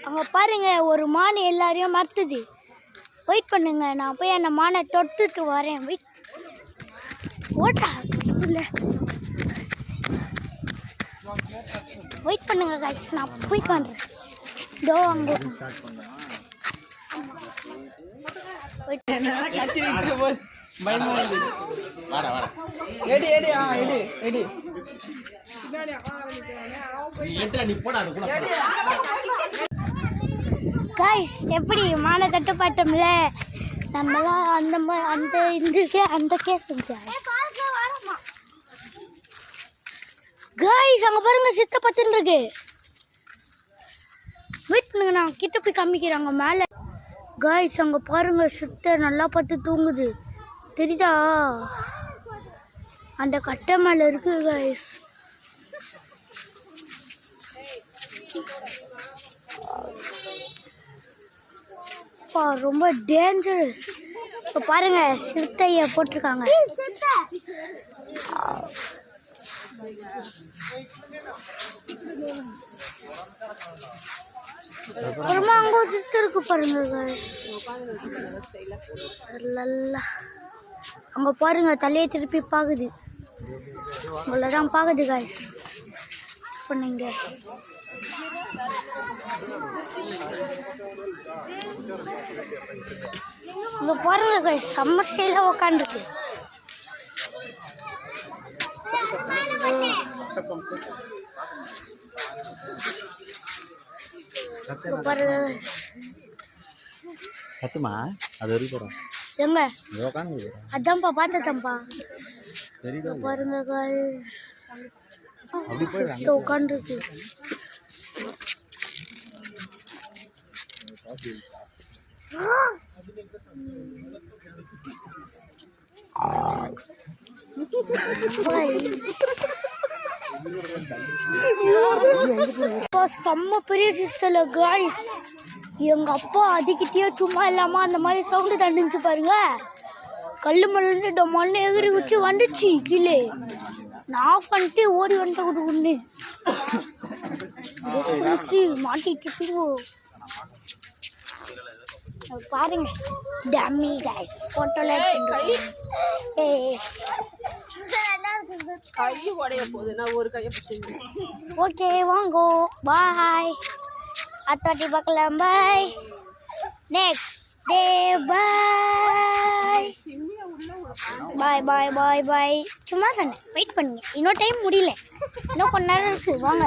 அங்கே பாருங்க ஒரு மான் எல்லாரையும் மறுத்துது. வெயிட் பண்ணுங்க, நான் போய் அந்த மானை தொட்டுட்டு வரேன். வெயிட் ஓட்டா இல்லை, வெயிட் பண்ணுங்க கைஸ், நான் போய் பண்ணுறேன். இதோ அங்கே கைஸ் எப்படி மான கட்டுப்பாட்டோம்ல, நம்மளாம் அந்த இந்த கேஸ் கைஸ். அங்கே பாருங்க சித்த பத்துன்னு இருக்கு. வெயிட் பண்ணுங்க, நான் கிட்ட போய் காமிக்கிறாங்க மேலே. கைஸ் அங்கே பாருங்க சித்த நல்லா பார்த்து தூங்குது, தெரியுதா? அந்த கட்டை மேலே இருக்கு கைஸ். ரொம்ப டேஞ்சரஸ். இப்போ பாருங்க சிறுத்தையை போட்டிருக்காங்க. அப்புறமா அங்கே ஒரு சிறுத்தை இருக்கு பாருங்க கைஸ். அங்கே பாருங்க தலையை திருப்பி பார்க்குது, உங்களை தான் பார்க்குது கைஸ். பண்ணுங்க இங்கே பாருங்க கைஸ், செம்ம ஸ்டைலாக உக்காந்துருக்கு. சத்துமா அது வரைக்கும் எங்க அதான்ப்பா பார்த்ததான்ப்பா. பாருங்க உட்காந்துருக்கு. செம்ம பெரிய சிஸ்டர்ல காய்ஸ். எங்க அப்பா அதுக்கிட்டே சும்மா இல்லாம அந்த மாதிரி சவுண்டு தண்டுச்சு பாருங்க. கல்லு மல்லு டொம்மால்னு எகிரி வச்சு வந்துச்சு கீழே. நான் ஆஃப் பண்ணிட்டு ஓடி வந்துட்டு கொடுக்குன்னு மாட்டிட்டு பாருங்க. டம்மி கைஸ் போட்டோல ஓகே வாங்கோ பாய். அத்தாட்டி பார்க்கலாம். Bye next day. Bye bye bye bye bye. சும்மா சொன்னேன், வெயிட் பண்ணுங்க, இன்னும் டைம் முடியல, இன்னும் கொஞ்ச நேரம் இருக்குது, வாங்க.